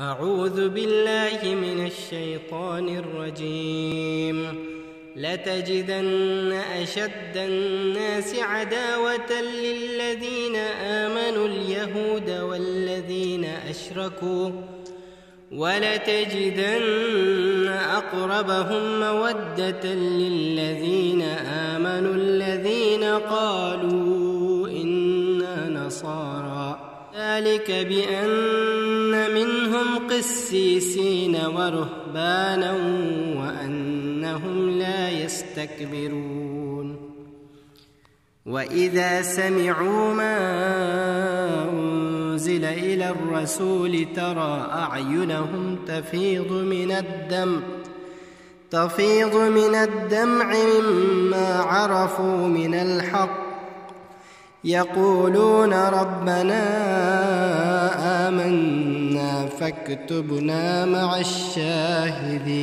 أعوذ بالله من الشيطان الرجيم. لتجدن أشد الناس عداوة للذين آمنوا اليهود والذين أشركوا، ولتجدن أقربهم مودة للذين آمنوا الذين قالوا إنا نصارى، ذلك بأن منهم قسيسين ورهبانا وأنهم لا يستكبرون. وإذا سمعوا ما أنزل إلى الرسول ترى أعينهم تفيض من الدمع مما عرفوا من الحق، يقولون ربنا آمنا فاكتبنا مع الشاهدين.